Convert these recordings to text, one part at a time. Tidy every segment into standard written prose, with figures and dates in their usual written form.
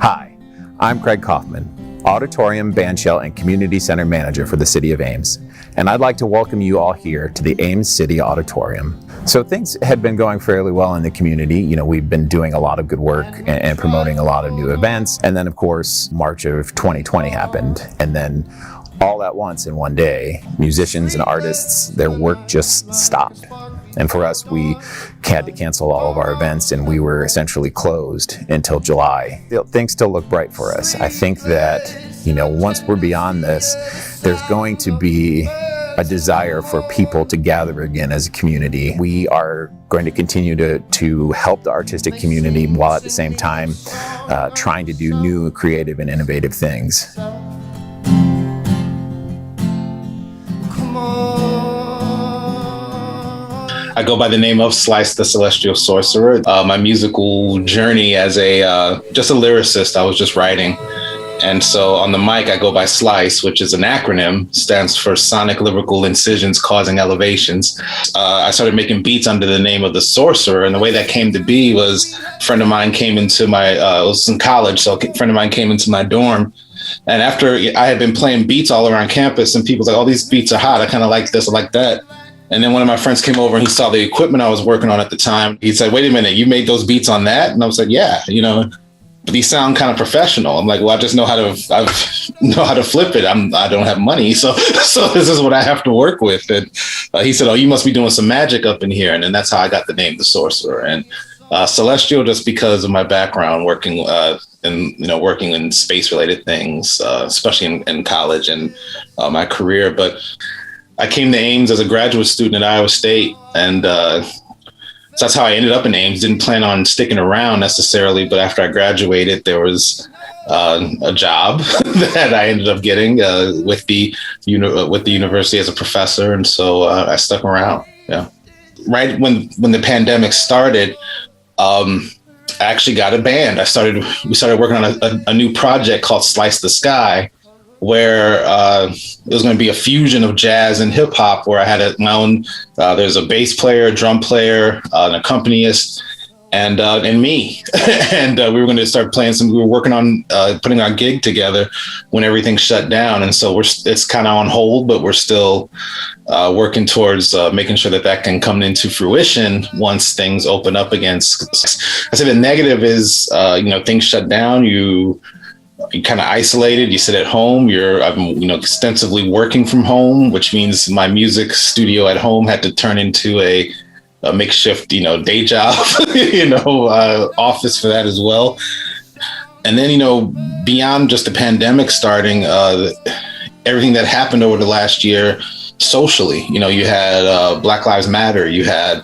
Hi, I'm Craig Kaufman, Auditorium, Bandshell, and Community Center Manager for the City of Ames, and I'd like to welcome you all here to the Ames City Auditorium. So things had been going fairly well in the community. We've been doing a lot of good work and promoting a lot of new events, and then of course, March of 2020 happened, and then all at once in one day, musicians and artists, their work just stopped. And for us, we had to cancel all of our events, and we were essentially closed until July. Things still look bright for us. I think that, once we're beyond this, there's going to be a desire for people to gather again as a community. We are going to continue to help the artistic community while at the same time trying to do new, creative, and innovative things. I go by the name of Slice the Celestial Sorcerer. My musical journey as just a lyricist, I was just writing. And so on the mic, I go by Slice, which is an acronym, stands for Sonic Lyrical Incisions Causing Elevations. I started making beats under the name of the Sorcerer. And the way that came to be was a friend of mine came into I was in college, so a friend of mine came into my dorm. And after I had been playing beats all around campus and people was like, oh, these beats are hot. I kind of like this, I like that. And then one of my friends came over and he saw the equipment I was working on at the time. He said, wait a minute, you made those beats on that? And I was like, yeah, but these sound kind of professional. I'm like, well, I just know how to flip it. I don't have money. So this is what I have to work with. And he said, oh, you must be doing some magic up in here. And then that's how I got the name, The Sorcerer. And Celestial, just because of my background working in space related things, especially in college and my career. But I came to Ames as a graduate student at Iowa State, and so that's how I ended up in Ames. Didn't plan on sticking around necessarily, but after I graduated, there was a job that I ended up getting with the university as a professor, and so I stuck around. Yeah, right when the pandemic started, I actually got a band. We started working on a new project called Slice the Sky, where it was going to be a fusion of jazz and hip hop, where I had my own, there's a bass player, a drum player, an accompanist, and me. And we were going to start playing we were working on putting our gig together when everything shut down. And so it's kind of on hold, but we're still working towards making sure that can come into fruition once things open up again. I say the negative is, things shut down, you're kind of isolated. You sit at home. I'm extensively working from home, which means my music studio at home had to turn into a makeshift, day job, office for that as well. And then, beyond just the pandemic starting, everything that happened over the last year socially, you had Black Lives Matter, you had,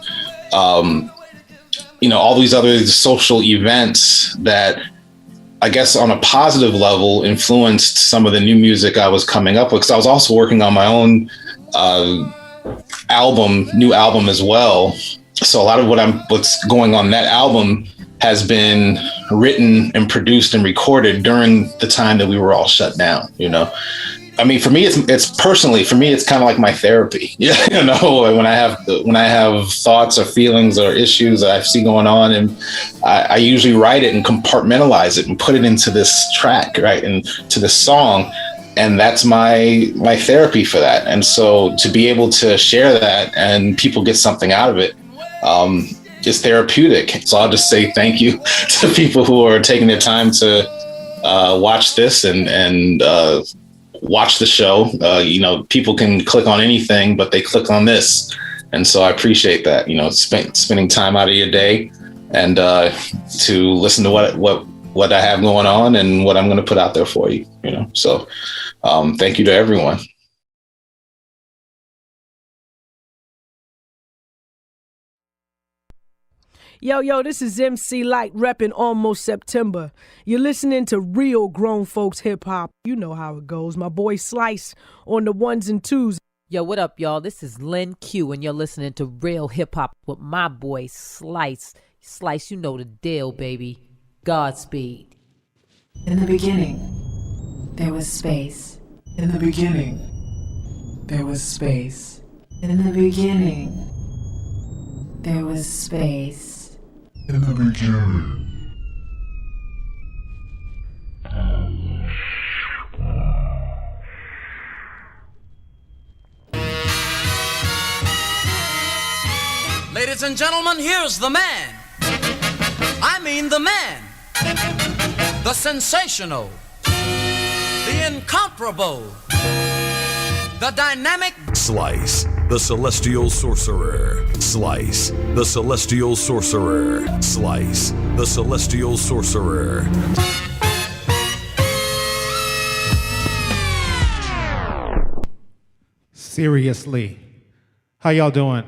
all these other social events that I guess on a positive level influenced some of the new music I was coming up with, because I was also working on my own new album as well. So a lot of what's going on that album has been written and produced and recorded during the time that we were all shut down. I mean, for me, it's personally, for me, it's kind of like my therapy. When I have thoughts or feelings or issues that I see going on, and I usually write it and compartmentalize it and put it into this track, right, and to this song, and that's my therapy for that. And so to be able to share that and people get something out of it, is therapeutic. So I'll just say thank you to people who are taking the time to watch this and watch the show. People can click on anything, but they click on this. And so I appreciate that, spending time out of your day and to listen to what I have going on and what I'm going to put out there for you, So thank you to everyone. Yo, this is MC Light repping Almost September. You're listening to real grown folks hip hop. You know how it goes. My boy Slice on the ones and twos. Yo, what up, y'all? This is Lynn Q, and you're listening to real hip hop with my boy Slice. Slice, you know the deal, baby. Godspeed. In the beginning, there was space. In the beginning, there was space. In the beginning, there was space. In the beginning, Ladies and gentlemen, here's the man. I mean the man. The sensational. The incomparable. The dynamic. Slice, the celestial sorcerer. Slice, the celestial sorcerer. Slice, the celestial sorcerer. Seriously, how y'all doing?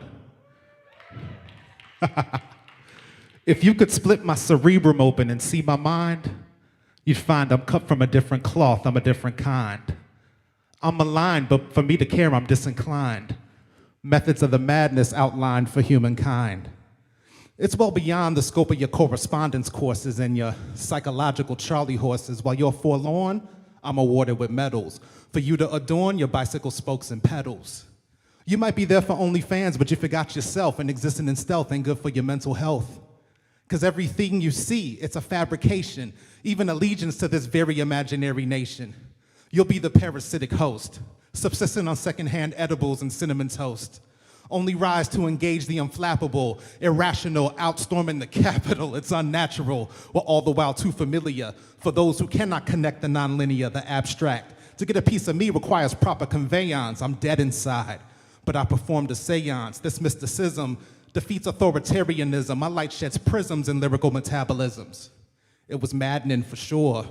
If you could split my cerebrum open and see my mind, you'd find I'm cut from a different cloth, I'm a different kind. I'm maligned, but for me to care, I'm disinclined. Methods of the madness outlined for humankind. It's well beyond the scope of your correspondence courses and your psychological Charlie horses. While you're forlorn, I'm awarded with medals for you to adorn your bicycle spokes and pedals. You might be there for OnlyFans, but you forgot yourself, and existing in stealth ain't good for your mental health. Because everything you see, it's a fabrication, even allegiance to this very imaginary nation. You'll be the parasitic host, subsisting on secondhand edibles and cinnamon toast. Only rise to engage the unflappable, irrational, outstorming the capital. It's unnatural, while all the while too familiar for those who cannot connect the nonlinear, the abstract. To get a piece of me requires proper conveyance. I'm dead inside, but I performed a seance. This mysticism defeats authoritarianism. My light sheds prisms in lyrical metabolisms. It was maddening for sure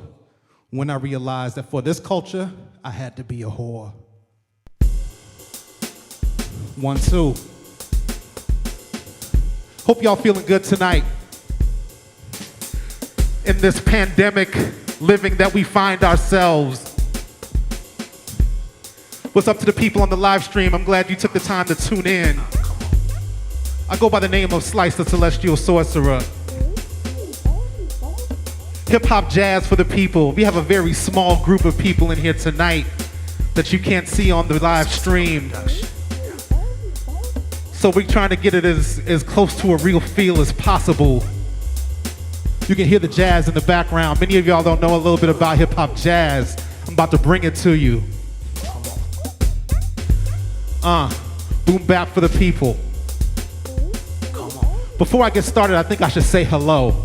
when I realized that for this culture, I had to be a whore. 1, 2. Hope y'all feeling good tonight. In this pandemic living that we find ourselves. What's up to the people on the live stream? I'm glad you took the time to tune in. I go by the name of Slice, the Celestial Sorcerer. Hip-hop jazz for the people. We have a very small group of people in here tonight that you can't see on the live stream. So we're trying to get it as close to a real feel as possible. You can hear the jazz in the background. Many of y'all don't know a little bit about hip-hop jazz. I'm about to bring it to you. Boom bap for the people. Before I get started, I think I should say hello.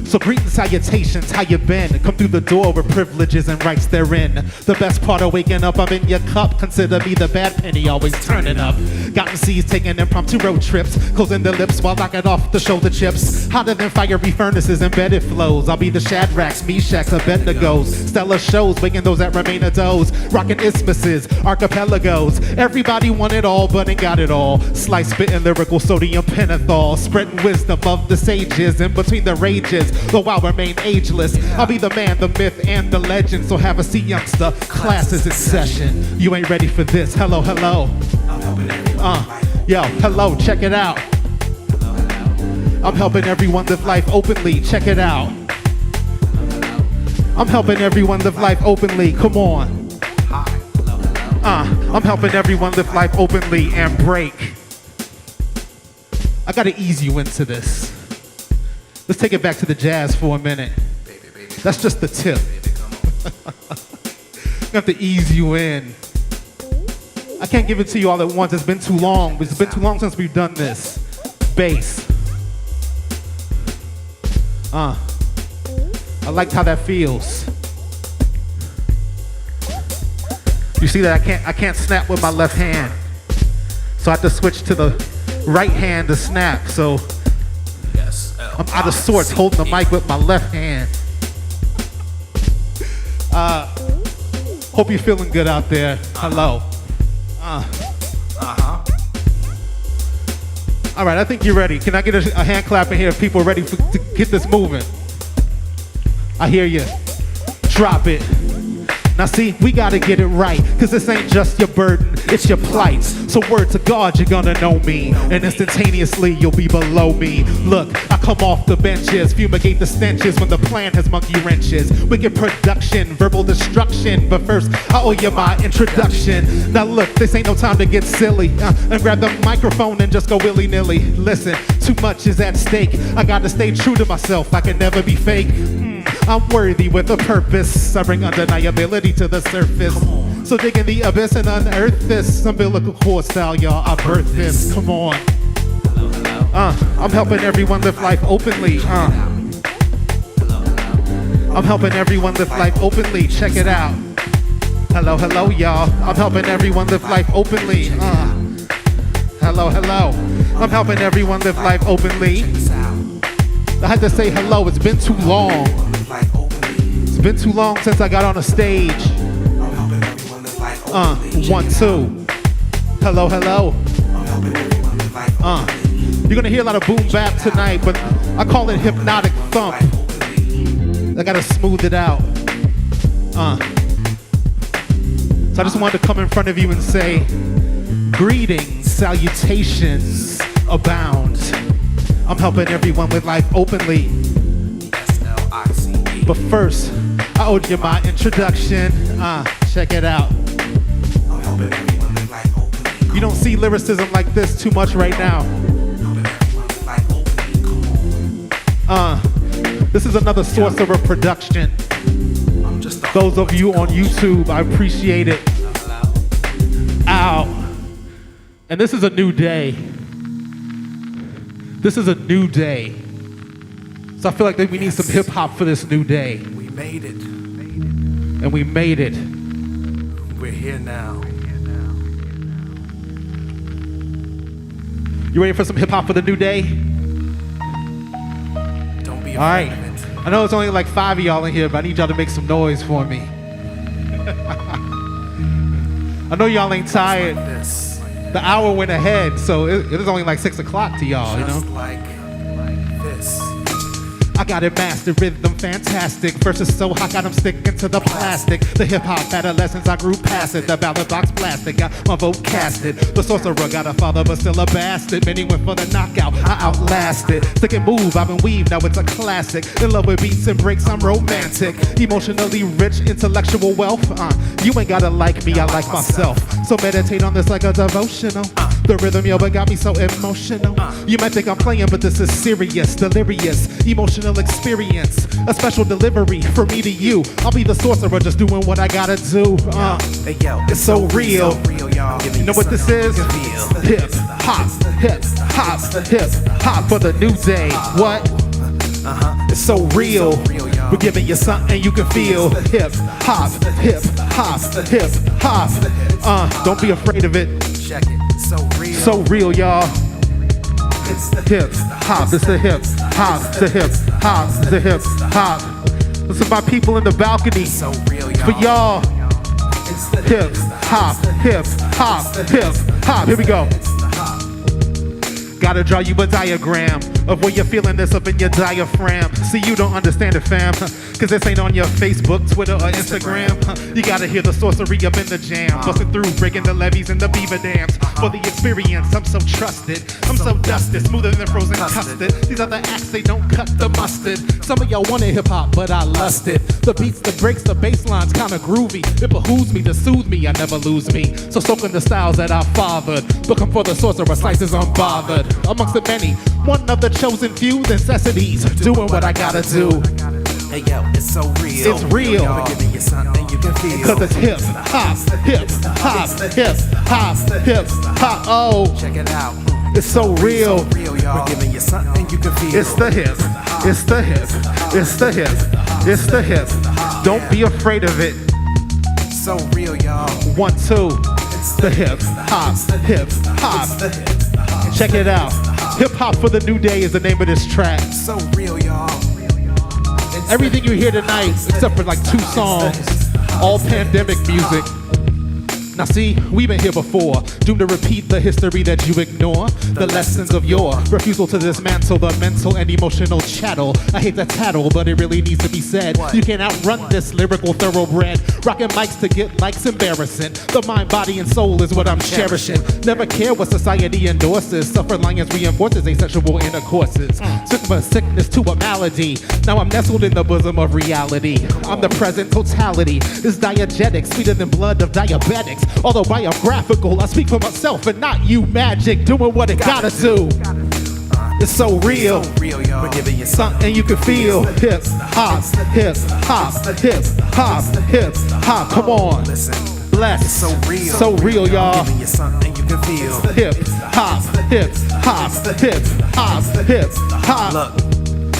So greetings, salutations, how you been? Come through the door with privileges and rights therein. The best part of waking up, I'm in your cup. Consider me the bad penny, always turning up. Got MCs taking impromptu road trips, closing their lips while I get off the shoulder chips. Hotter than fiery furnaces, embedded flows. I'll be the Shadrachs, Meshachs, Abednegos. Stellar shows, waking those that remain a doze. Rocking isthmuses, archipelagos. Everybody want it all, but ain't got it all. Slice spitting lyrical sodium pentothal. Spreading wisdom of the sages in between the rages. Though I'll remain ageless, I'll be the man, the myth, and the legend. So have a seat, youngster, class is in session. You ain't ready for this, hello, hello. Yo, hello, check it out. I'm helping everyone live life openly, check it out. I'm helping everyone live life openly, come on. I'm helping everyone live life openly and break. I gotta ease you into this. Let's take it back to the jazz for a minute. That's just the tip. I have to ease you in. I can't give it to you all at once. It's been too long. It's been too long since we've done this. Bass. I liked how that feels. You see that I can't snap with my left hand. So I have to switch to the right hand to snap. So I'm out of sorts holding the mic with my left hand. Hope you're feeling good out there. Hello. All right, I think you're ready. Can I get a hand clap in here if people are ready to get this moving? I hear you. Drop it. Now see, we gotta get it right, cause this ain't just your burden, it's your plight. So word to God, you're gonna know me, and instantaneously you'll be below me. Look, I come off the benches, fumigate the stenches when the plan has monkey wrenches. Wicked production, verbal destruction, but first I owe you my introduction. Now look, this ain't no time to get silly, and grab the microphone and just go willy-nilly. Listen, too much is at stake, I gotta stay true to myself, I can never be fake. I'm worthy with a purpose. I bring undeniability to the surface. So dig in the abyss and unearth this umbilical cord style, y'all. I birthed this. Come on. I'm helping everyone live life openly. I'm helping everyone live life openly. Check it out. Hello, hello, y'all. I'm helping everyone live life openly. Hello, hello. I'm helping everyone live life openly. I had to say hello. It's been too long. It's been too long since I got on a stage. 1, 2. Hello, hello. You're gonna hear a lot of boom bap tonight, but I call it hypnotic thump. I gotta smooth it out. So I just wanted to come in front of you and say, greetings, salutations abound. I'm helping everyone with life openly. But first, I owed you my introduction. Check it out. You don't see lyricism like this too much right now. This is another Sorcerer production. Those of you on YouTube, I appreciate it. Ow. And this is a new day. This is a new day. So I feel like that we need some hip hop for this new day. We made it. And we made it. We're here now. You ready for some hip hop for the new day? Don't be afraid All right. of it. I know it's only like 5 of y'all in here, but I need y'all to make some noise for me. I know y'all ain't tired. Like this. The hour went ahead, so it is only like 6 o'clock to y'all, you know? Just like this. I got it mastered, rhythm fantastic. Verses so hot, got them sticking to the plastic. The hip-hop adolescence, I grew past it. The ballad box plastic, got my vote casted. The sorcerer got a father, but still a bastard. Many went for the knockout, I outlasted. Stick and move, I've been weaved, now it's a classic. In love with beats and breaks, I'm romantic. Emotionally rich, intellectual wealth. You ain't gotta like me, I like myself. So meditate on this like a devotional. The rhythm, yo, but got me so emotional. You might think I'm playing, but this is serious, delirious, emotional experience. A special delivery from me to you. I'll be the sorcerer, just doing what I gotta do. Hey, yo, It's so real. y'all. You know what this is? Hip hop, hip hop, hip hop for the new day. What? It's so real. We're giving you something you can feel. Hip hop, hip hop, hip hop. Don't be afraid of it. Check it. So real. So real, y'all. Hip hop, it's the hip hop, it's the hip hop, it's the hip hop. Listen, my people in the balcony. So real, y'all. For y'all. Hip hop, hip hop, hip hop. Here we go. Gotta draw you a diagram of where you're feeling this up in your diaphragm. See, you don't understand it, fam, cause this ain't on your Facebook, Twitter, or Instagram. You gotta hear the sorcery up in the jam, busting through, breaking the levees and the beaver dams. For the experience, I'm so trusted, I'm so dusted, smoother than frozen custard. These other acts, they don't cut the mustard. Some of y'all wanted hip-hop, but I lust it. The beats, the breaks, the bass lines kinda groovy. It behooves me to soothe me, I never lose me. So soak in the styles that I fathered. Looking for the sorcerer, slices unbothered. Amongst the many, one of the chosen few necessities, doing what I gotta do. Hey, yo, it's so real. It's real. We're giving you something you can feel. Cause it's hip hop, hip hop, hip hop, hip hop. Oh, Check it out. it's so real. Real, y'all. We're giving you something you can feel. It's the hip, it's the hip, it's the hip, it's the hip. Don't be afraid of it. So real, y'all. 1, 2. The hip hop, hip hop. Check it out. Hip hop for the new day is the name of this track. So real, y'all. Everything you hear tonight, except for like 2 songs, all pandemic music. Now see, we've been here before, doomed to repeat the history that you ignore. The lessons of your refusal to dismantle the mental and emotional chattel. I hate the tattle, but it really needs to be said. You can't outrun this lyrical thoroughbred. Rocking mics to get likes embarrassing. The mind, body, and soul is what I'm cherishing. Never care what society endorses. Self-reliance reinforces asexual intercourses. Took from a sickness to a malady. Now I'm nestled in the bosom of reality. I'm the present totality. It's diegetic, sweeter than blood of diabetics. Although biographical, I speak for myself and not you. Magic, doing what it gotta do. It's so real. We're giving you Something you can feel. Hip hop, hip hop, hip hop, hip hop. Come on. Listen. blessed. So real, y'all. I'm giving you something you can feel. Hip hop, hip hop, hip hop, hip hop. Look,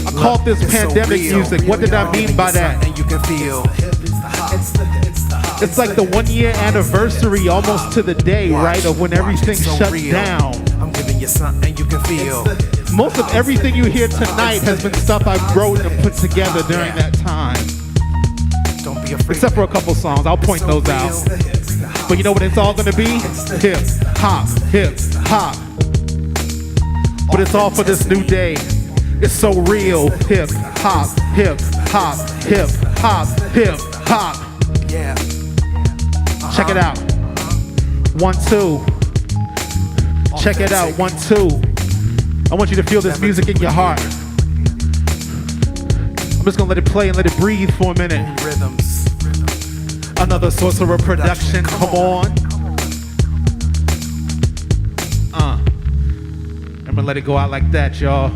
I called this it's so pandemic real. music. What did I mean by that? And you can feel. It's like the 1 year anniversary almost to the day, right, of when everything shut down. I'm giving you something you can feel. Most of everything you hear tonight has been stuff I wrote and put together during that time. Don't be afraid. Except for a couple songs, I'll point those out. But you know what it's all gonna be? Hip hop, hip hop. But it's all for this new day. It's so real. Hip hop, hip hop, hip hop, hip hop. Yeah. Check it out. 1, 2. Check it out. 1, 2. I want you to feel this music in your heart. I'm just gonna let it play and let it breathe for a minute. Rhythms. Another Sorcerer production. Come on. I'm gonna let it go out like that, y'all.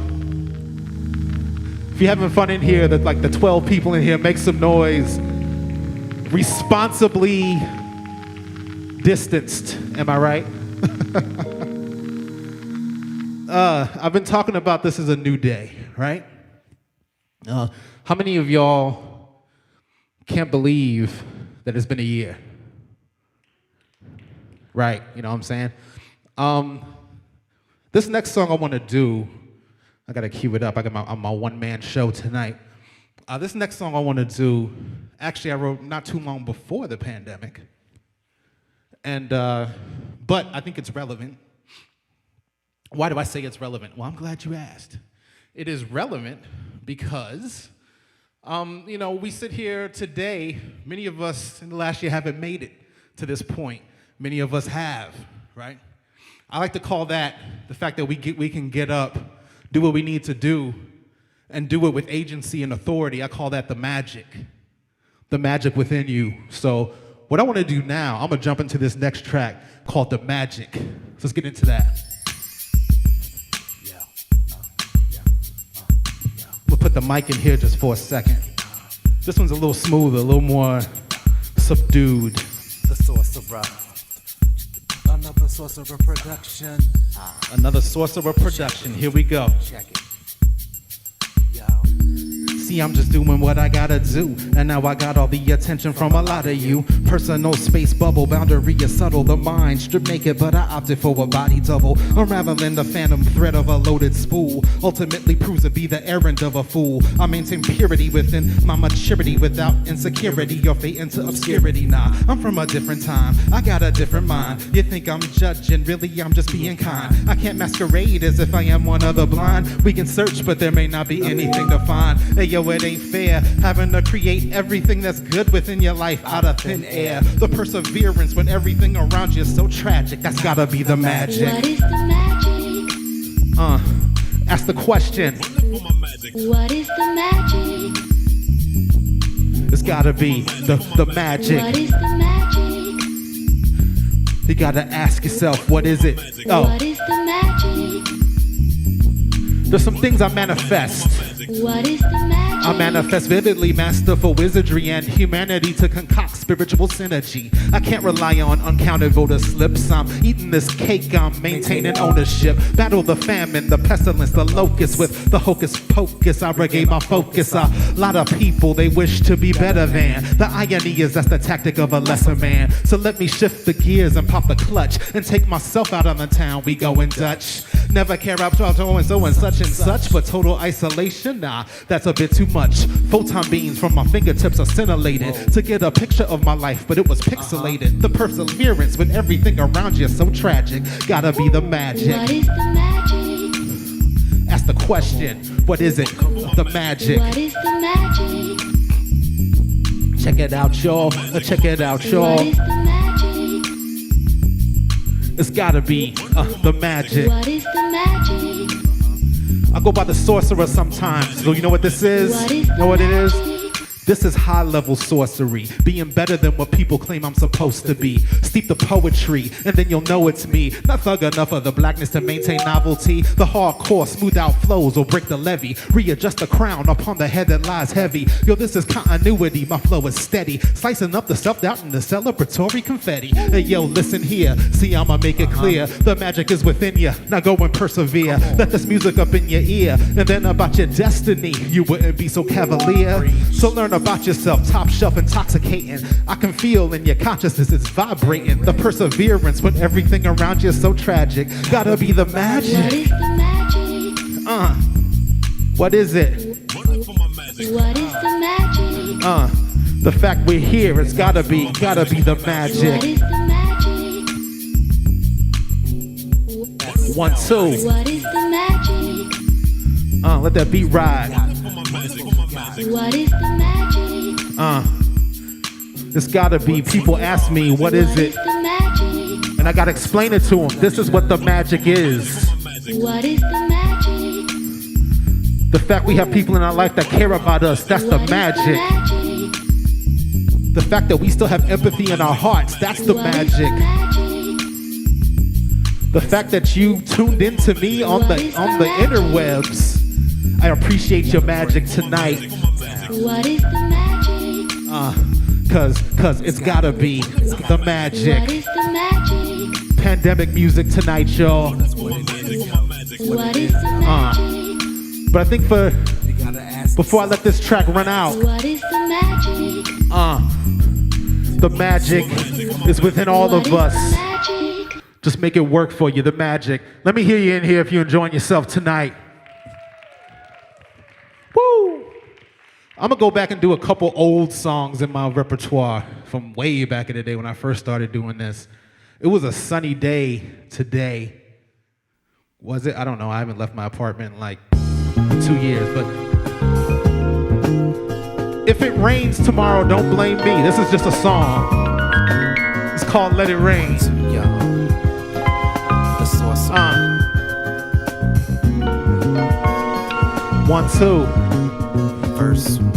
If you're having fun in here, that like the 12 people in here, make some noise. Responsibly distanced, am I right? I've been talking about this as a new day, right? How many of y'all can't believe that it's been a year? Right, you know what I'm saying? This next song I want to do, I gotta cue it up. I got my one-man show tonight. This next song I want to do, actually I wrote not too long before the pandemic. And, but I think it's relevant. Why do I say it's relevant? Well, I'm glad you asked. It is relevant because, you know, we sit here today, many of us in the last year haven't made it to this point. Many of us have, right? I like to call that the fact that we can get up, do what we need to do, and do it with agency and authority. I call that the magic within you. So what I want to do now, I'm going to jump into this next track called The Magic. So let's get into that. We'll put the mic in here just for a second. This one's a little smoother, a little more subdued. The Sorcerer. Another Sorcerer production. Another Sorcerer production. Here we go. Check it. See, I'm just doing what I gotta do, and now I got all the attention from a lot of you. Personal space bubble, boundary is subtle. The mind strip naked, but I opted for a body double. Unraveling the phantom thread of a loaded spool ultimately proves to be the errand of a fool. I maintain purity within my maturity without insecurity or fade into obscurity. Nah, I'm from a different time. I got a different mind. You think I'm judging? Really, I'm just being kind. I can't masquerade as if I am one of the blind. We can search, but there may not be anything to find. Hey, yo, it ain't fair having to create everything that's good within your life out of thin air. The perseverance when everything around you is so tragic, that's gotta be the magic. What is the magic? Ask the question. What is the magic? It's gotta be the magic. What is the magic? You gotta ask yourself, what is it? What is the magic? There's some things I manifest. What is the magic? I manifest vividly, masterful wizardry and humanity to concoct spiritual synergy. I can't rely on uncounted voter slips. I'm eating this cake, I'm maintaining ownership. Battle the famine, the pestilence, the locust with the hocus pocus. I regain my focus. A lot of people, they wish to be better than. The irony is that's the tactic of a lesser man. So let me shift the gears and pop the clutch and take myself out on the town. We going Dutch. Never care about so and such, but total isolation, nah, that's a bit too much. Photon beams from my fingertips are scintillated to get a picture of my life, but it was pixelated. The perseverance when everything around you is so tragic, gotta be the magic. What is the magic? Ask the question, what is it? The magic. What is the magic? Check it out, y'all. Check it out, y'all. What is the magic? It's gotta be the magic. What is the magic? I go by the Sorcerer sometimes. So you know what this is? What is You know what it is? This is high-level sorcery, being better than what people claim I'm supposed to be. Steep the poetry, and then you'll know it's me. Not thug enough of the blackness to maintain novelty. The hardcore, smooth out flows will break the levee. Readjust the crown upon the head that lies heavy. Yo, this is continuity, my flow is steady. Slicing up the self-doubt and the celebratory confetti. Hey, yo, listen here, see I'ma make it clear. The magic is within you, now go and persevere. Let this music up in your ear, and then about your destiny, you wouldn't be so cavalier. So learn about yourself, top shelf intoxicating. I can feel in your consciousness it's vibrating. The perseverance when everything around you is so tragic. Gotta be the magic. What is the magic? What is it? What is the magic? The fact we're here, it's gotta be the What magic. is the magic? 1, 2. What is the magic? Let that beat ride. What is the magic? It's gotta be. People ask me, what is it? The magic. And I gotta explain it to them. This is what the magic is. What is the magic? The fact we have people in our life that care about us, that's the magic. The fact that we still have empathy in our hearts, that's the magic. The fact that you tuned into me on the interwebs. I appreciate your magic tonight. What is the magic? Cause it's gotta be the magic. What is the magic? Pandemic music tonight, y'all. What is the magic? But I think before I let this track run out, What is the magic? the magic is within all of us. Magic. Just make it work for you, the magic. Let me hear you in here if you're enjoying yourself tonight. Woo! I'm gonna go back and do a couple old songs in my repertoire from way back in the day when I first started doing this. It was a sunny day today. Was it? I don't know. I haven't left my apartment in like 2 years, but if it rains tomorrow, don't blame me. This is just a song. It's called Let It Rain. Yo, the sorcerer. 1, 2. Verse 1.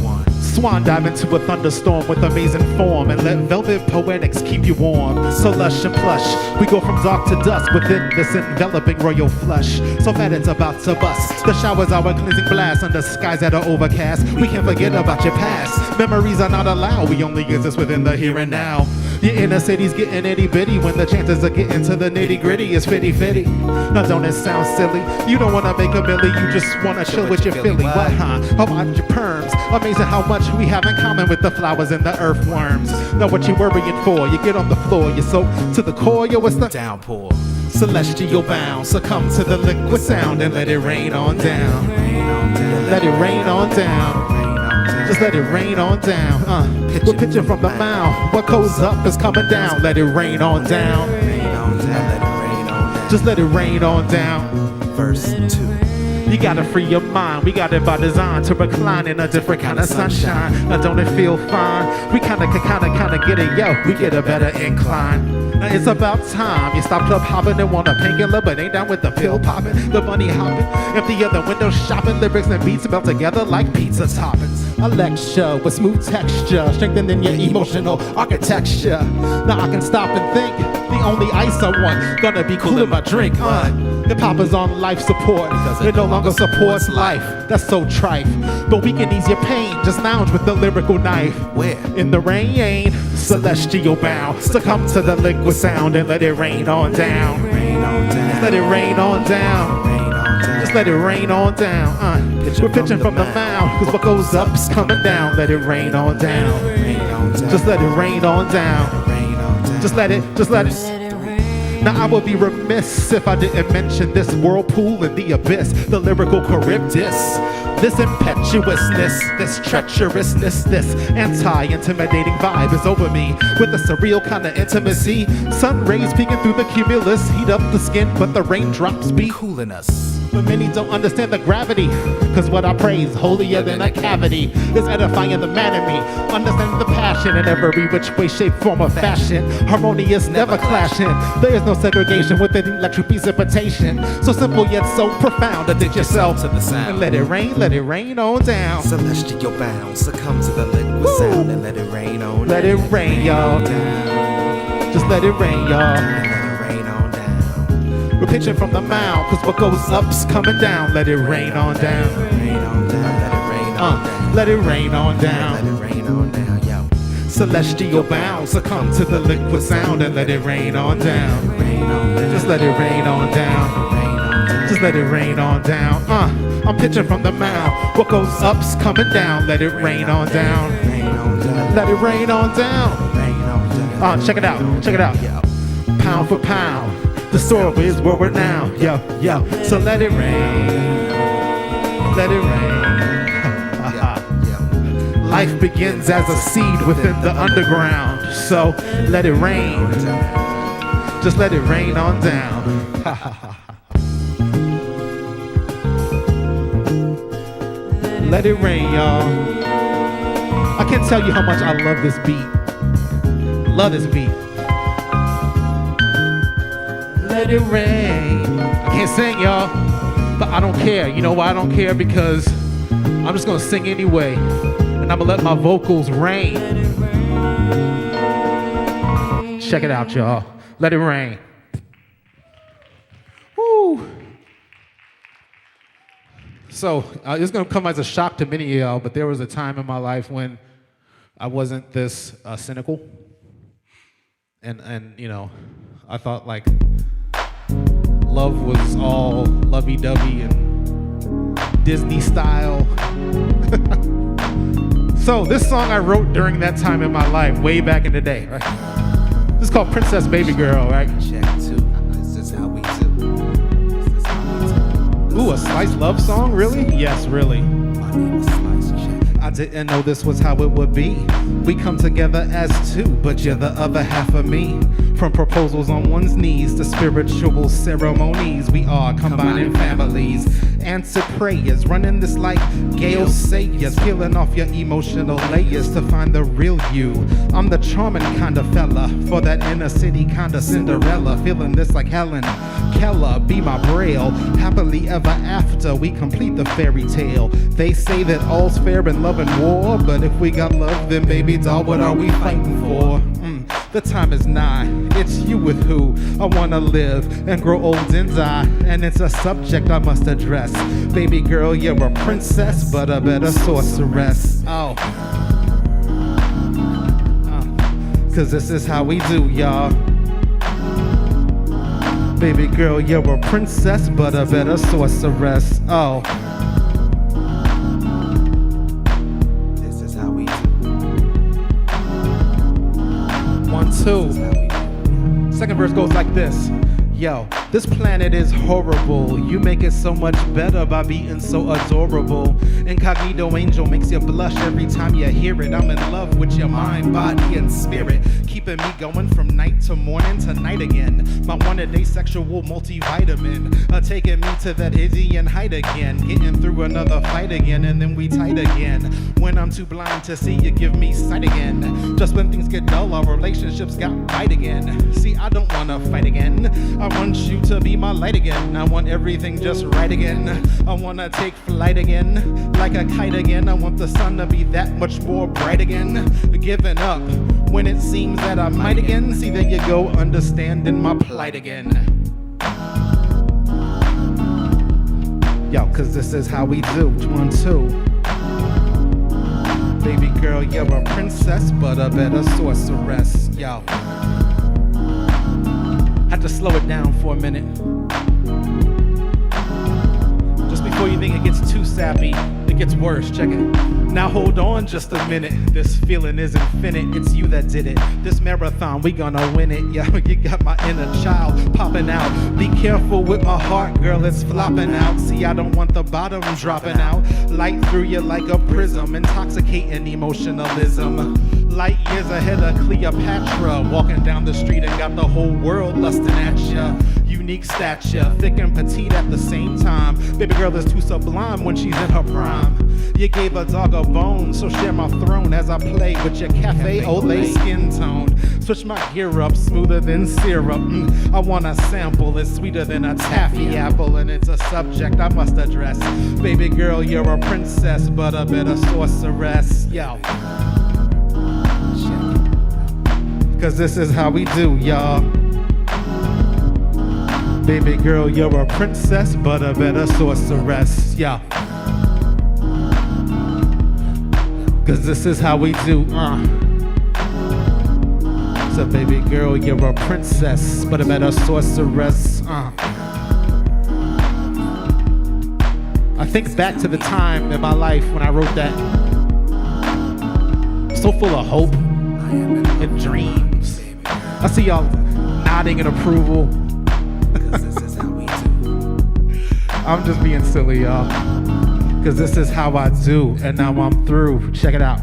Swan dive into a thunderstorm with amazing form and let velvet poetics keep you warm. So lush and plush, we go from dark to dusk within this enveloping royal flush. So fat it's about to bust. The showers are a cleansing blast under skies that are overcast. We can't forget about your past. Memories are not allowed, we only exist within the here and now. Your inner city's getting itty bitty when the chances of getting to the nitty gritty is fitty fitty. Now don't it sound silly? You don't wanna make a milli, you just wanna chill with your Philly. What, huh? How about your perms? Amazing how much we have in common with the flowers and the earthworms. Know what you worrying for? You get on the floor, you soak to the core, yo, what's the Downpour. celestial bound? Succumb to the liquid sound and let it rain on down. Let it rain on down. Just let it rain on down. We're pitching from the mound. What goes up is coming down. Let it rain on down. Just let it rain on down. Verse 2. You gotta free your mind. We got it by design to recline in a different kind of sunshine. Now don't it feel fine? We kinda get it, yo. We get a better incline. Now it's about time you stop club hopping and want a painkiller, but ain't down with the pill popping, the money hopping, empty other window shopping, lyrics and beats melt together like pizza toppings. A lecture with smooth texture, strengthening your emotional architecture. Now I can stop and think. The only ice I want gonna be cool in my drink. Hip hop is on life support. It no longer supports life. That's so trite. But we can ease your pain. Just lounge with the lyrical knife. Where? In the rain, celestial bound. Succumb to the liquid sound and let it rain on down. Just let it rain on down. Just let it rain on down. We're pitching from the mound, cause what goes up is coming down. Let it rain on down. Just let it rain on down. Just let it. Now I would be remiss if I didn't mention this whirlpool in the abyss, the lyrical charybdis, this impetuousness, this treacherousness, this anti-intimidating vibe is over me with a surreal kind of intimacy. Sun rays peeking through the cumulus, heat up the skin, but the raindrops be Cooling us. But many don't understand the gravity, cause what I praise, holier than a cavity, is edifying the man in me. Understanding the passion in every which way, shape, form, or fashion. Harmonious, never clashing. There is no segregation within electric precipitation. So simple yet so profound. Addict yourself to the sound. and let it rain on down. Celestial bound, succumb to the liquid sound and let it rain on. Let it rain, y'all. Just let it rain, y'all. And let it rain on down. We're pitching from the mound, cause what goes up's coming down. Let it rain on down. Rain on down, let it rain on down. Let it rain on down. Let it rain on down, yo. Celestial bound, succumb to the liquid sound and let it rain on down. Rain on down. Just let it rain on down. Rain on down. Just let it rain on down. I'm pitching from the mound. What goes up's coming down. Let it rain on down. Rain on down. Let it rain on down. Rain on down. Check it out. Check it out. Pound for pound, the sorcerer is where we're now. Yo, yo. So let it rain. Let it rain. Life begins as a seed within the underground. So let it rain. Just let it rain on down. Let it rain, y'all. I can't tell you how much I love this beat. Love this beat. Let it rain. I can't sing, y'all, but I don't care. You know why I don't care? Because I'm just gonna sing anyway, and I'm gonna let my vocals rain. Check it out, y'all. Let it rain. Woo. So it's gonna come as a shock to many of y'all, but there was a time in my life when I wasn't this cynical, and you know, I thought like love was all lovey-dovey and Disney style. So this song I wrote during that time in my life, way back in the day, right? This is called Princess Baby Girl, right? Check two. This is how we do. This is how we do. Ooh, a Slice love song? Really? Yes, really. My name is Slice. Check. I didn't know this was how it would be. We come together as two, but you're the other half of me. From proposals on one's knees to spiritual ceremonies, we are combining families. Answered prayers, running this like Gale Sayers, peeling off your emotional layers to find the real you. I'm the charming kind of fella for that inner city kind of Cinderella, feeling this like Helen Keller, be my braille. Happily ever after, we complete the fairy tale. They say that all's fair in love and war, but if we got love, then baby doll, what are we fighting for? The time is nigh, it's you with who I wanna live and grow old and die, and it's a subject I must address. Baby girl, you're a princess, but a better sorceress. Oh. Cause this is how we do, y'all. Baby girl, you're a princess, but a better sorceress. Oh. This is how we do. 1, 2. Second verse goes like this. Yo, this planet is horrible. You make it so much better by being so adorable. Incognito angel makes you blush every time you hear it. I'm in love with your mind, body, and spirit. Keeping me going from night to morning to night again. My one-a-day sexual multivitamin. Taking me to that Indian height again. Getting through another fight again, and then we tight again. When I'm too blind to see, you give me sight again. Just when things get dull, our relationships got right again. See, I don't wanna fight again. I want you to be my light again. I want everything just right again. I wanna take flight again, like a kite again. I want the sun to be that much more bright again. Giving up when it seems that I might again. See, there you go, understanding my plight again. Yo, cause this is how we do. 1, 2. Baby girl, you're a princess, but a better sorceress. Yo. Had to slow it down for a minute. Just before you think it gets too sappy, it gets worse. Check it. Now hold on just a minute. This feeling is infinite. It's you that did it. This marathon, we gonna win it. Yo, you got my inner child popping out. Be careful with my heart, girl, it's flopping out. See, I don't want the bottom dropping out. Light through you like a prism, intoxicating emotionalism. Light years ahead of Cleopatra, walking down the street and got the whole world lusting at ya. Unique stature, thick and petite at the same time. Baby girl is too sublime when she's in her prime. You gave a dog a bone, so share my throne as I play with your cafe Olay skin tone. Switch my gear up, smoother than syrup. I want a sample, it's sweeter than a taffy apple, and it's a subject I must address. Baby girl, you're a princess, but a better sorceress. Yo. Cause this is how we do, y'all. Baby girl, you're a princess, but a better sorceress, yeah. Cause this is how we do, So baby girl, you're a princess, but a better sorceress, I think back to the time in my life when I wrote that. So full of hope and dreams. I see y'all nodding in approval. I'm just being silly, y'all. Cause this is how I do, and now I'm through. Check it out.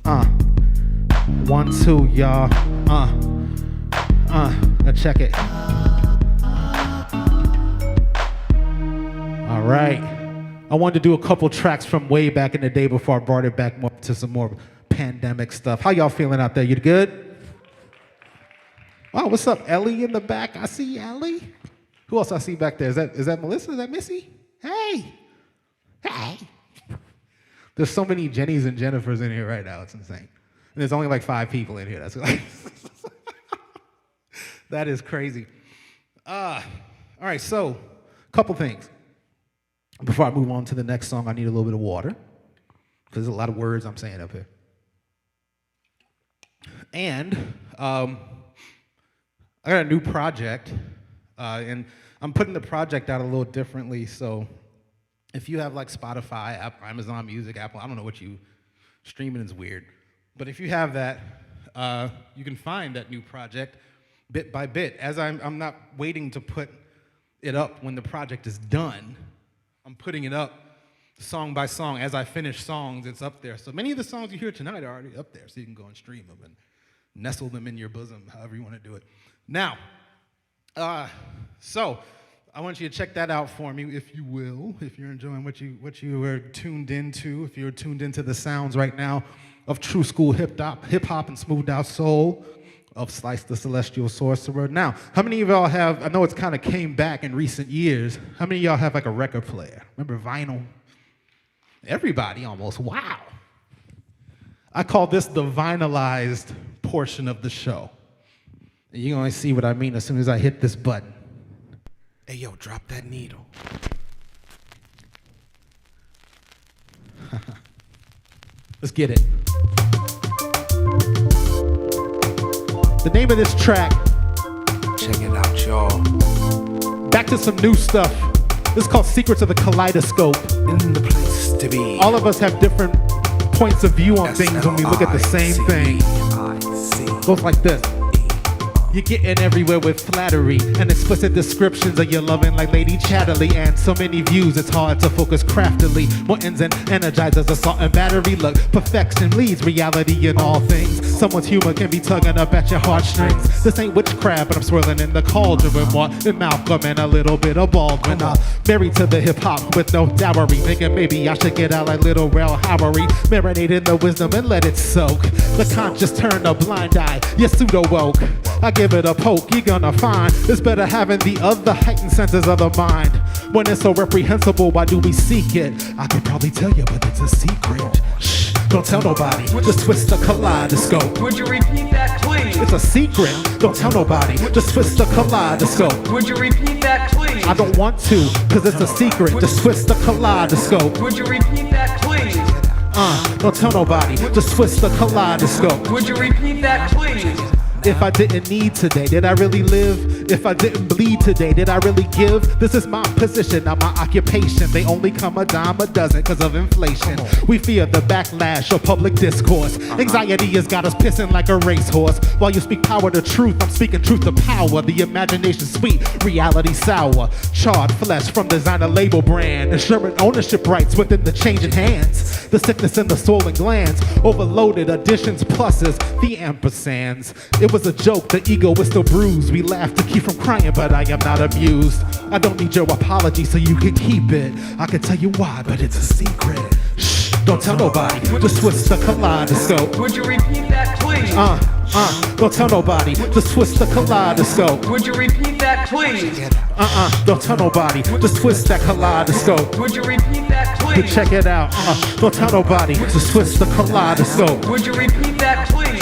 1, 2, y'all. Now check it. All right. I wanted to do a couple tracks from way back in the day before I brought it back more to some more pandemic stuff. How y'all feeling out there? You good? Oh, what's up, Ellie in the back? I see Ellie. Who else I see back there? Is that Melissa? Is that Missy? Hey. There's so many Jennies and Jennifers in here right now. It's insane. And there's only like 5 people in here. That's like that is crazy. All right, so a couple things. Before I move on to the next song, I need a little bit of water because there's a lot of words I'm saying up here. And I got a new project, and I'm putting the project out a little differently. So if you have like Spotify, Apple, Amazon Music, Apple, I don't know what you, streaming is weird. But if you have that, you can find that new project bit by bit. As I'm not waiting to put it up when the project is done. I'm putting it up song by song. As I finish songs, it's up there. So many of the songs you hear tonight are already up there, so you can go and stream them and nestle them in your bosom, however you want to do it. Now, so I want you to check that out for me, if you will, if you're enjoying what you were tuned into, if you're tuned into the sounds right now of true school hip hop and smoothed out soul of Slice the Celestial Sorcerer. Now, how many of y'all have, I know it's kind of came back in recent years, how many of y'all have like a record player? Remember vinyl? Everybody almost, wow. I call this the vinylized portion of the show. And you're gonna see what I mean as soon as I hit this button. Hey, yo, drop that needle. Let's get it. The name of this track. Check it out, y'all. Back to some new stuff. This is called Secrets of the Kaleidoscope. In the place to be. All of us have different points of view on things when we look at the same thing. Goes like this. You're getting everywhere with flattery and explicit descriptions of your loving like Lady Chatterley, and so many views it's hard to focus craftily. Buttons and energizers, assault and battery. Look, perfection leads reality in all things. Someone's humor can be tugging up at your heartstrings. This ain't witchcraft, but I'm swirling in the cauldron with more than Malcolm and a little bit of Baldwin. Married to the hip hop with no dowry, thinking maybe I should get out like Little Rel Howery. Marinate in the wisdom and let it soak. The conscious turn a blind eye, you're pseudo woke. I give it a poke, you're gonna find it's better having the other heightened senses of the mind. When it's so reprehensible, why do we seek it? I could probably tell you, but it's a secret. Shh, don't tell nobody, just twist the kaleidoscope. Would you repeat that, please? It's a secret, don't tell nobody, just twist the kaleidoscope. Would you repeat that, please? I don't want to, cause it's a secret, just twist the kaleidoscope. Would you repeat that, please? Don't tell nobody, just twist the kaleidoscope. Would you repeat that, please? If I didn't need today, did I really live? If I didn't bleed today, did I really give? This is my position, not my occupation. They only come a dime a dozen because of inflation. We fear the backlash of public discourse. Anxiety has got us pissing like a racehorse. While you speak power to truth, I'm speaking truth to power. The imagination sweet, reality sour. Charred flesh from designer label brand. Ensuring ownership rights within the changing hands. The sickness in the soul and glands. Overloaded additions, pluses, the ampersands. It was a joke, the ego is still bruised. We laugh to keep from crying, but I am not amused. I don't need your apology so you can keep it. I can tell you why, but it's a secret. Shh, don't tell nobody. Just twist the kaleidoscope. Would you repeat that, please? Don't tell nobody. Just twist the kaleidoscope. Would you repeat that, please? Don't tell nobody. Just twist that kaleidoscope. Would you repeat that, please? Check it out. Don't tell nobody. Just twist the kaleidoscope. Would you repeat that, please?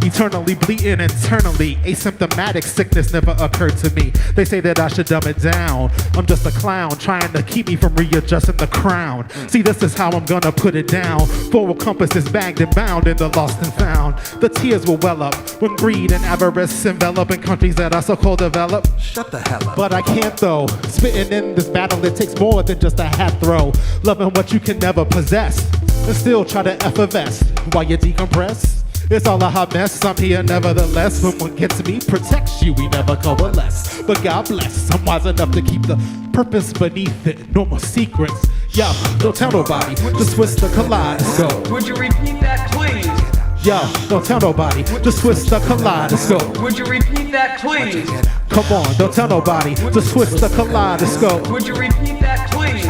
Eternally bleeding internally. Asymptomatic sickness never occurred to me. They say that I should dumb it down. I'm just a clown trying to keep me from readjusting the crown. See, this is how I'm gonna put it down. Forward compass is bagged and bound in the lost and found. The tears will well up when greed and avarice envelop in countries that are so-called developed. Shut the hell up. But I can't though. Spitting in this battle, it takes more than just a hat throw. Loving what you can never possess and still try to effervesce while you decompress. It's all a hot mess, I'm here nevertheless. When one gets me, protects you, we never coalesce. But God bless, I'm wise enough to keep the purpose beneath it. No more secrets, yo, don't tell nobody. Just twist the kaleidoscope. Would you repeat that, please? Yo, don't tell nobody. Just twist the kaleidoscope. Would you repeat that, please? Come on, don't tell nobody. Just twist the kaleidoscope. Would you repeat that, please?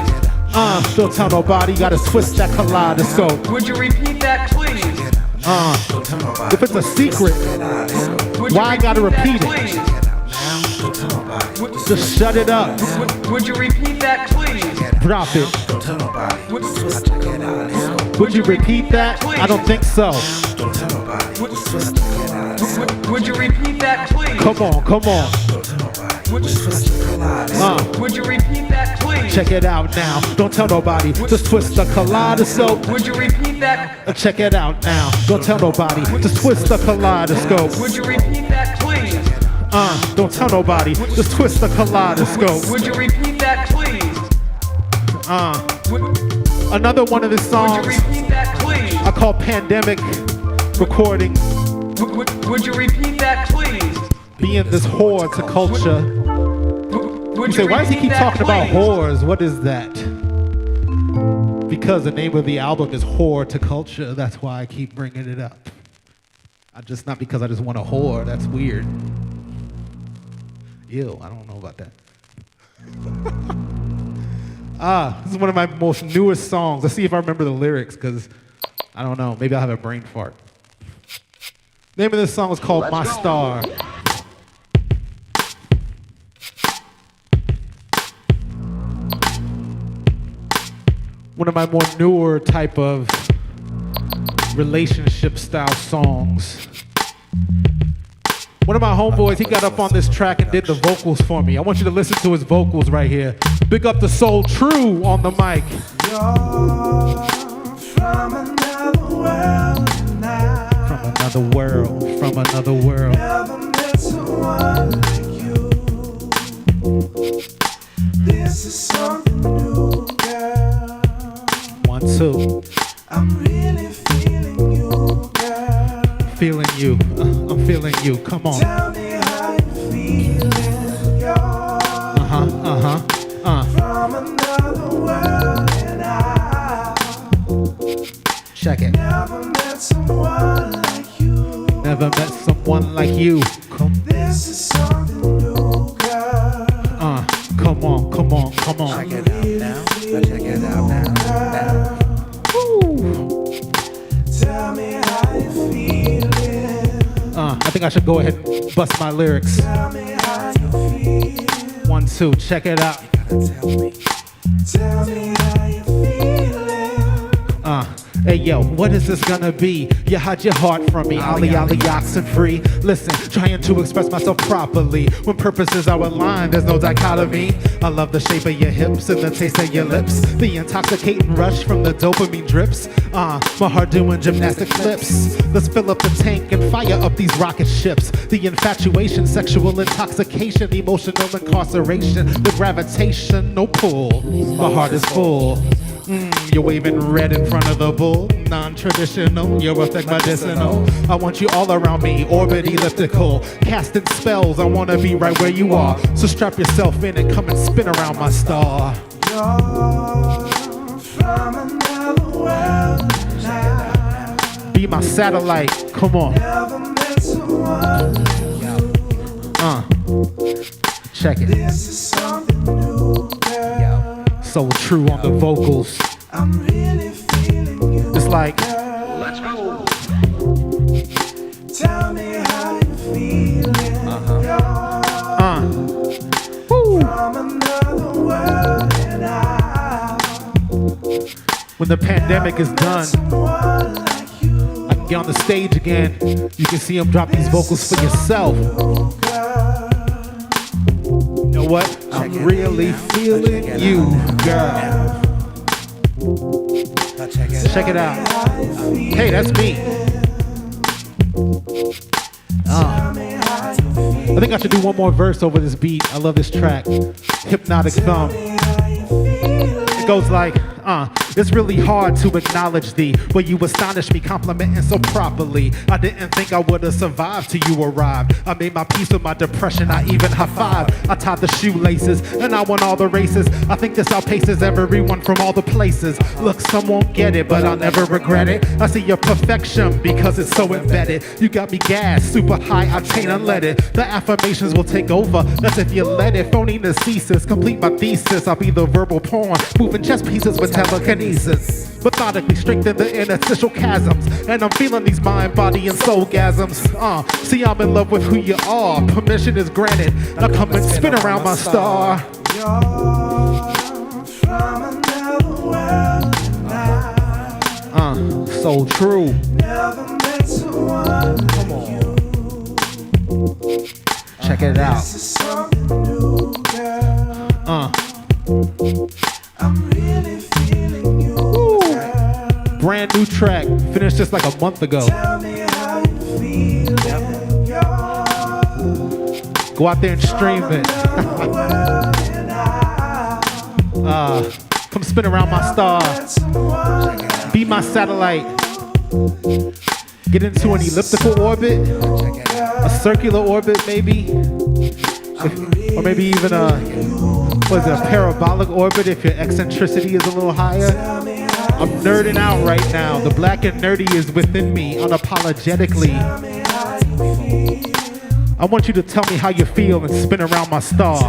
Don't tell nobody, gotta twist that kaleidoscope. Would you repeat that, please? If it's a secret, why I gotta repeat it? Just shut it up. Would you repeat that, please? Drop it. Would you repeat that? I don't think so. Would you repeat that, please? Come on, come on. Would you repeat that, please? Check it out now. Don't tell nobody. Just twist the kaleidoscope. Would you repeat that? Check it out now. Don't tell nobody. Just twist the kaleidoscope. Would you repeat that, please? Don't tell nobody. Just twist the kaleidoscope. Would you repeat that, please? Another one of his songs Would you repeat that, please? I call Pandemic Recording. Would you repeat that, please? Being this whore to culture. You say, why does he keep talking about whores? What is that? Because the name of the album is Whore to Culture. That's why I keep bringing it up. Not because I just want a whore. That's weird. Ew, I don't know about that. This is one of my most newest songs. Let's see if I remember the lyrics, because I don't know. Maybe I'll have a brain fart. The name of this song is called My Star. One of my more newer type of relationship style songs. One of my homeboys, he got up on this track and did the vocals for me. I want you to listen to his vocals right here. Big up the Soul True on the mic. You're from another world tonight. From another world, from another world. Never met someone like you. This is something new, girl. 1, 2. I'm really feeling you, girl. Feeling you, I'm feeling you. Come on. Tell me how you feeling, you're from another world and I check it. Never met someone like you. Never met someone like you. Come. This is something new, girl. Come on, come on, come on. Check it out now. Check it out now. Tell me how you feeling. I think I should go ahead and bust my lyrics. Tell me how you feel. 1, 2, check it out. You gotta tell me. Tell me how you feeling. Hey yo, what is this gonna be? You hide your heart from me, ollie oxen free. Listen, trying to express myself properly. When purposes are aligned, there's no dichotomy. I love the shape of your hips and the taste of your lips. The intoxicating rush from the dopamine drips. My heart doing gymnastic flips. Let's fill up the tank and fire up these rocket ships. The infatuation, sexual intoxication, emotional incarceration, the gravitational pull. My heart is full. You're waving red in front of the bull. Non-traditional, you're effect medicinal. I want you all around me, orbit elliptical. Casting spells, I wanna be right where you are. So strap yourself in and come and spin around my star. You're from another world now. Be my satellite, come on. Never met someone Check it. This is something new, girl. So true on the vocals. I'm really feeling you. It's like, let's go. Tell me how you feeling. From another world and when the pandemic is done, I can get on the stage again. You can see him drop these vocals for yourself. You know what? I'm really feeling you, girl. Check it out. Hey, that's me. I think I should do one more verse over this beat. I love this track. Hypnotic Thumb. It goes like, it's really hard to acknowledge thee, but you astonish me, complimenting so properly. I didn't think I would have survived till you arrived. I made my peace with my depression, I even high-fived. I tied the shoelaces, and I won all the races. I think this outpaces everyone from all the places. Look, some won't get it, but I'll never regret it. I see your perfection because it's so embedded. You got me gassed, super high octane unleaded. The affirmations will take over, that's if you let it. Phoniness ceases, complete my thesis. I'll be the verbal pawn, moving chess pieces with telekinesis. Methodically strengthen the interstitial chasms, and I'm feeling these mind, body, and soulgasms. See, I'm in love with who you are. Permission is granted. Now come and spin around my star. you're from another world now. So true. Never met someone Come on. Check it out. This is something new, girl. I'm really feeling you, girl. Brand new track. Finished just like a month ago. Tell me how you feel. Go out there and stream it. Come spin around my star. Be my satellite. Get into an elliptical orbit, a circular orbit maybe, or maybe even a parabolic orbit if your eccentricity is a little higher. I'm nerding out right now. The black and nerdy is within me, unapologetically. I want you to tell me how you feel and spin around my star.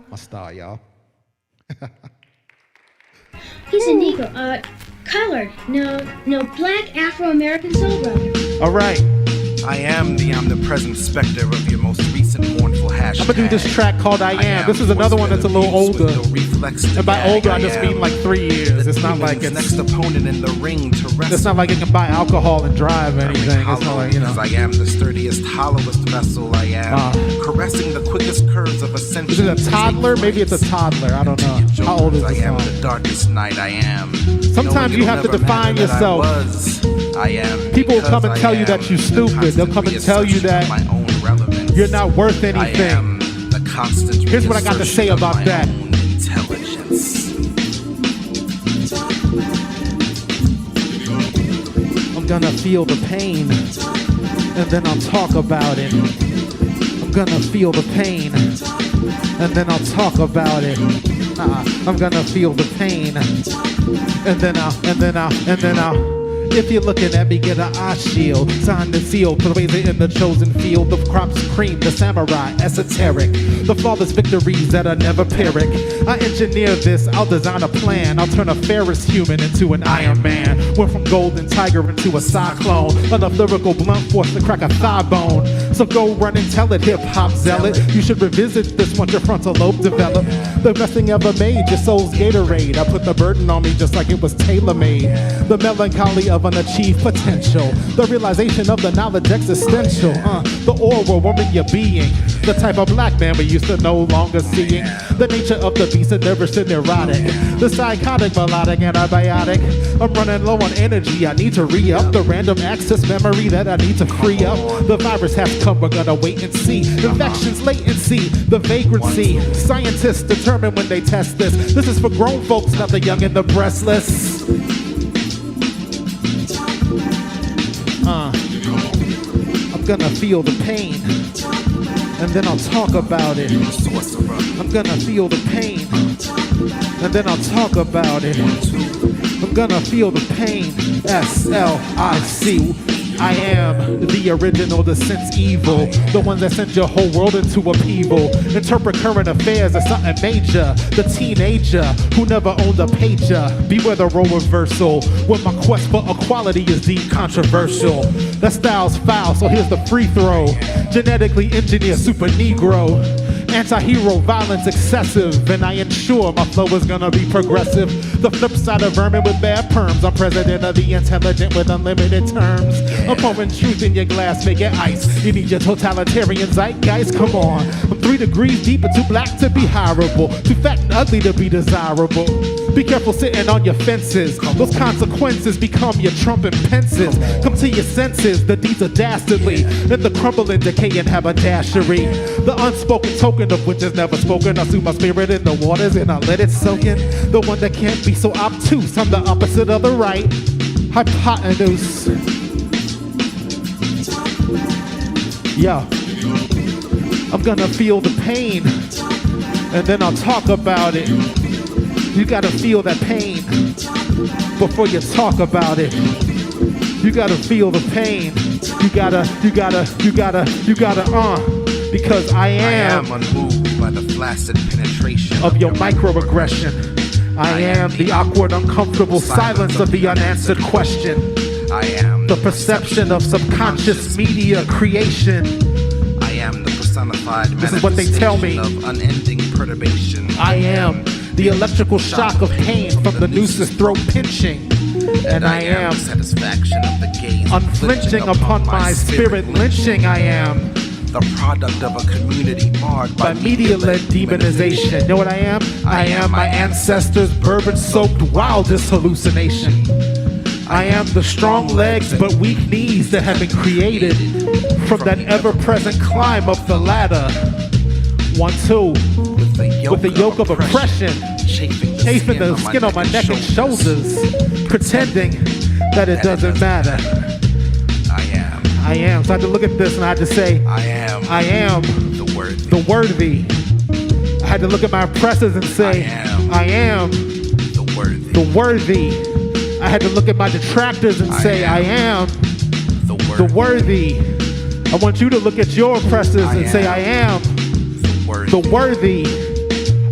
My star, y'all. He's a Negro. Colored. No, black Afro-American soul brother. All right. I am the omnipresent specter of your most recent mournful hashtag. I'm gonna do this track called I Am. This is another one that's a little older. And by older, I just mean like 3 years. It's not like it's next opponent in the ring to wrestle. It's not like it can buy alcohol and drive or anything. It's not like, you know. I am the sturdiest, hollowest vessel. I am caressing the quickest curves of ascension. Is it a toddler? Maybe it's a toddler. I don't know. How old is this I am song? the darkest night. I am. Sometimes you have to define yourself. I am. People will come and tell you that you're stupid. They'll come and tell you that you're not worth anything. Here's what I got to say about that. I'm gonna feel the pain, and then I'll talk about it. I'm gonna feel the pain, and then I'll talk about it. I'm gonna feel the pain, and then I'll. If you're looking at me, get an eye shield. Signed and sealed, pervaded in the chosen field of crops cream, the samurai, esoteric. The flawless victories that are never pyrrhic. I engineer this, I'll design a plan. I'll turn a Ferris human into an Iron Man. Went from golden tiger into a cyclone. Enough lyrical blunt force to crack a thigh bone. So go run and tell it, hip-hop zealot. You should revisit this once your frontal lobe developed. The best thing ever made, your soul's Gatorade. I put the burden on me just like it was tailor-made. The melancholy of unachieved potential. The realization of the knowledge existential. The aura warming your being. The type of black man we used to no longer seeing. The nature of the beast, nervous and neurotic. The psychotic, melodic, antibiotic. I'm running low on energy, I need to re-up. The random access memory that I need to free up. The virus has come, we're gonna wait and see. Infections, latency, the vagrancy. Scientists determine when they test this. This is for grown folks, not the young and the breastless. I'm gonna feel the pain, and then I'll talk about it. I'm gonna feel the pain, and then I'll talk about it. I'm gonna feel the pain. S-L-I-C. I am the original, the sense evil. The one that sent your whole world into upheaval. Interpret current affairs as something major. The teenager who never owned a pager. Beware the role reversal when my quest for equality is deemed controversial. That style's foul, so here's the free throw. Genetically engineered super Negro. Anti-hero violence excessive, and I ensure my flow is gonna be progressive. The flip side of vermin with bad perms. I'm president of the intelligent with unlimited terms. I'm pouring truth in your glass, make it ice. You need your totalitarian zeitgeist, come on. I'm 3 degrees deep and too black to be hireable. Too fat and ugly to be desirable. Be careful sitting on your fences. Those consequences become your Trump and pences. Come to your senses, the deeds are dastardly. And the crumbling, decaying haberdashery. The unspoken token of which is never spoken. I soothe my spirit in the waters and I let it soak in. The one that can't be so obtuse. I'm the opposite of the right. Hypotenuse. Yeah. I'm gonna feel the pain, and then I'll talk about it. You gotta feel that pain before you talk about it. You gotta feel the pain. You gotta, because I am unmoved by the flaccid penetration of your microaggression. I am the awkward, uncomfortable silence of the unanswered question. I am the perception of subconscious media creation. I am the personified this is what they tell me. Of unending perturbation. I am the electrical shock of pain from the noose's throat pinching. And I am the satisfaction of the gaze unflinching upon my spirit lynching. I am the product of a community marred by media-led demonization. You know what I am? I am my ancestors' bourbon-soaked wildest hallucination. I am the strong legs but weak knees that have been created from that ever-present climb up the ladder. 1, 2, with the yoke of oppression, chafing the skin on my neck and shoulders, pretending that it doesn't matter. I am. So I had to look at this and I had to say, I am the worthy. I had to look at my oppressors and say, I am the worthy. I had to look at my detractors and say, I am the worthy. I want you to look at your oppressors and say, I am the worthy.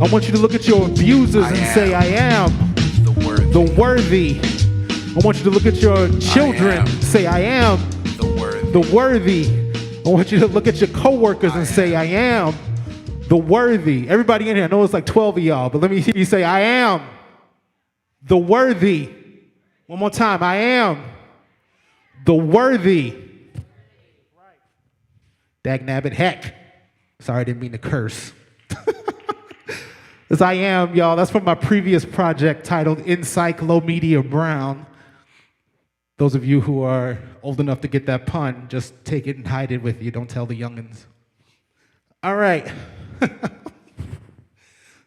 I want you to look at your abusers and say, I am the worthy. I want you to look at your children and say, I am the worthy. I want you to look at your coworkers and say, I am the worthy. Everybody in here, I know it's like 12 of y'all, but let me hear you say, I am the worthy. One more time, I am the worthy. Dagnabbit heck. Sorry, I didn't mean to curse. As I am, y'all, that's from my previous project titled Encyclomedia Brown. Those of you who are old enough to get that pun, just take it and hide it with you. Don't tell the youngins. All right.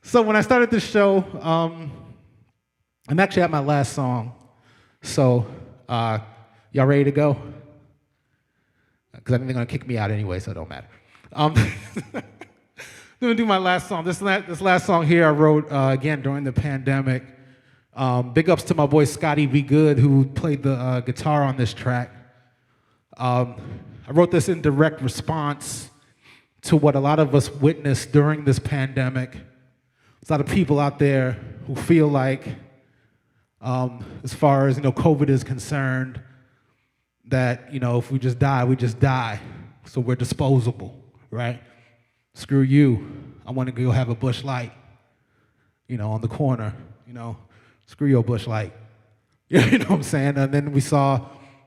So when I started this show, I'm actually at my last song. So y'all ready to go? Because I think they're going to kick me out anyway, so it don't matter. I'm going to do my last song. This last song here I wrote, again, during the pandemic. Big ups to my boy Scotty V. Good, who played the guitar on this track. I wrote this in direct response to what a lot of us witnessed during this pandemic. There's a lot of people out there who feel like, as far as COVID is concerned, that if we just die, we just die. so we're disposable, right? Screw you, I want to go have a Busch Light, on the corner, screw your Busch Light. You know what I'm saying? And then we saw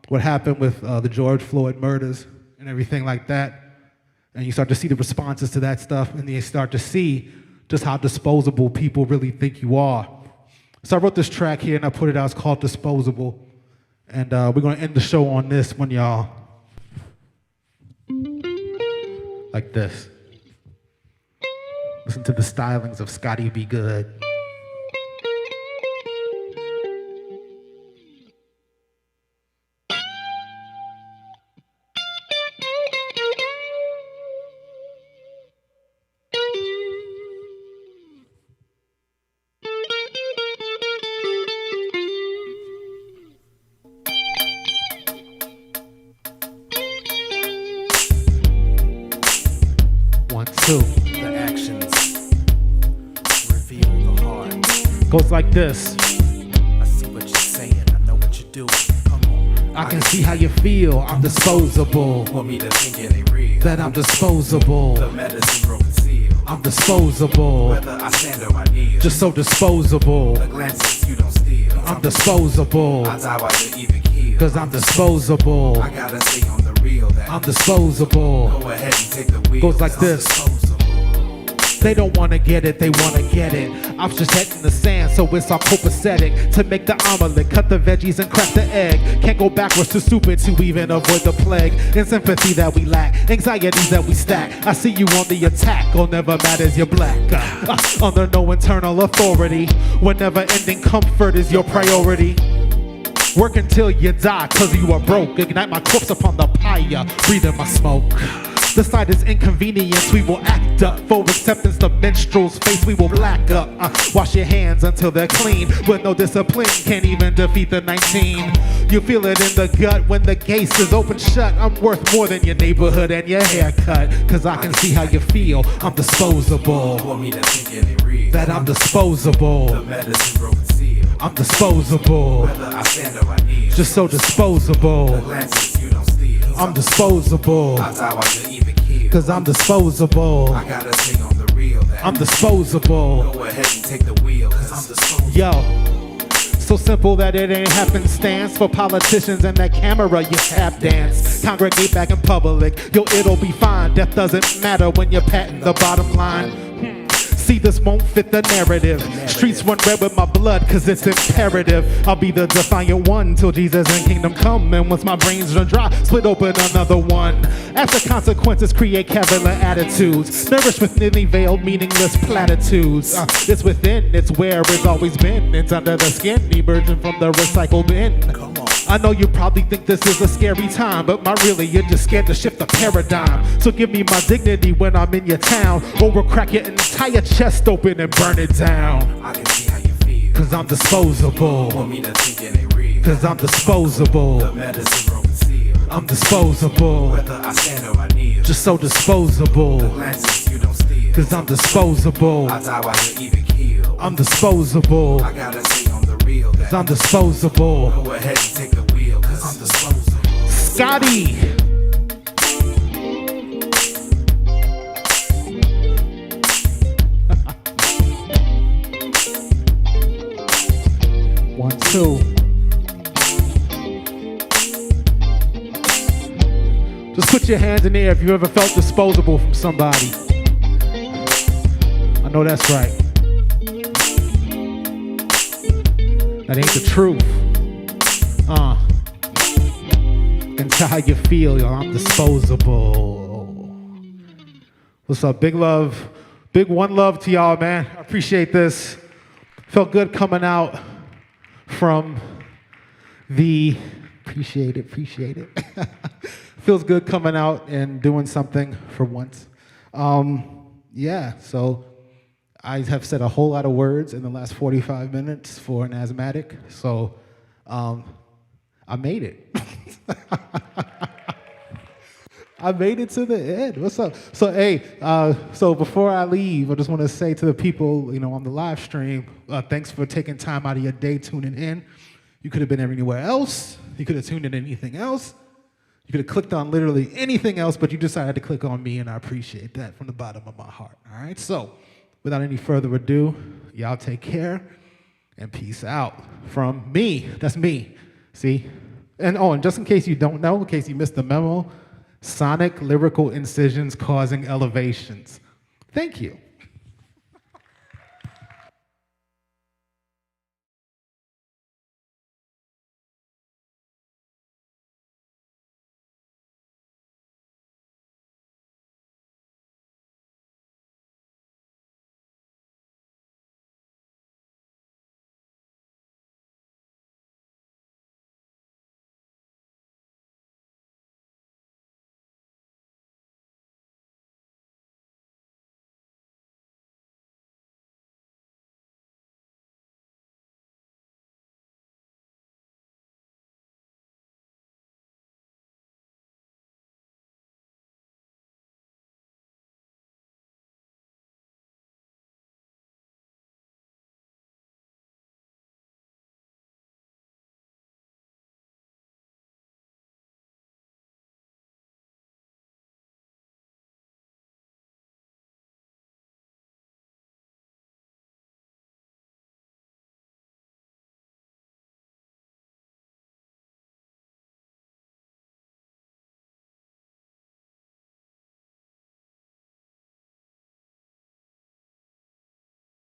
what happened with the George Floyd murders and everything like that. And you start to see the responses to that stuff, and then you start to see just how disposable people really think you are. So I wrote this track here, and I put it out. It's called Disposable. And we're going to end the show on this one, y'all. Like this. Listen to the stylings of Scotty B. Good. The actions reveal the heart. Goes like this. I see what you're saying, I know what you're doing. Come on. I can see how you feel. I'm disposable. Want me to think it ain't real. That I'm disposable. The medicine broken seal. I'm disposable. Whether I stand or I kneel. Just so disposable. The glances you don't steal. I'm disposable. I die while you even kill. Cause I'm disposable. I gotta stay on the real. That I'm disposable. Go ahead and take the wheel. Goes like this. They don't wanna get it, they wanna get it. I'm just heading the sand, so it's all copacetic. To make the omelet, cut the veggies and crack the egg. Can't go backwards, too stupid to even avoid the plague. It's sympathy that we lack, anxieties that we stack. I see you on the attack, all never matters, you're black. Under no internal authority, when never ending comfort is your priority. Work until you die, cause you are broke. Ignite my corpse upon the pyre, breathe in my smoke. The sight is inconvenience, we will act up. For acceptance, the minstrel's face, we will black up. Wash your hands until they're clean. With no discipline, can't even defeat the 19. You feel it in the gut when the gate is open shut. I'm worth more than your neighborhood and your haircut. Cause I can see how you feel, I'm disposable. Want me to think it ain't real. That I'm disposable. The medicine broken seal. I'm disposable. Whether I stand or I kneel. Just so disposable. The glances you don't steal. I'm disposable. I die while you even kill. Cause I'm disposable. I gotta stay on the real. That I'm disposable. Go ahead and take the wheel. Cause I'm disposable. Yo, so simple that it ain't happenstance. For politicians and that camera, you tap dance. Congregate back in public, yo, it'll be fine. Death doesn't matter when you're patting the bottom line. See, this won't fit the narrative. Streets run red with my blood, cause it's imperative. I'll be the defiant one till Jesus and kingdom come. And once my brains run dry, split open another one. After consequences create cavalier attitudes, nourished with thinly veiled, meaningless platitudes. It's within, it's where it's always been. It's under the skin, emerging from the recycle bin. I know you probably think this is a scary time, but really, you're just scared to shift the paradigm. So give me my dignity when I'm in your town, or we'll crack your entire chest open and burn it down. I can see how you feel. Cause I'm disposable. Want me to think it ain't real. Cause I'm disposable. The medicine broken seal. I'm disposable. Whether I stand or I kneel. Just so disposable. The glances you don't steal. Cause I'm disposable. I die while you even kill. I'm disposable. I gotta stay on the real. That Cause I'm disposable. Go ahead and take the wheel. Cause I'm disposable. Scotty! One, two. Just put your hands in the air if you ever felt disposable from somebody. I know that's right. That ain't the truth. Can tell how you feel, yo. I'm disposable. What's up? Big love. Big one love to y'all, man. I appreciate this. Felt good coming out from the... Appreciate it. Feels good coming out and doing something for once. Yeah, so I have said a whole lot of words in the last 45 minutes for an asthmatic, so I made it. I made it to the end. What's up? So, hey, so before I leave, I just want to say to the people, on the live stream, thanks for taking time out of your day tuning in. You could have been anywhere else. You could have tuned in anything else. You could have clicked on literally anything else, but you decided to click on me, and I appreciate that from the bottom of my heart. All right, so without any further ado, y'all take care and peace out from me. That's me. See? And just in case you don't know, in case you missed the memo, sonic lyrical incisions causing elevations. Thank you.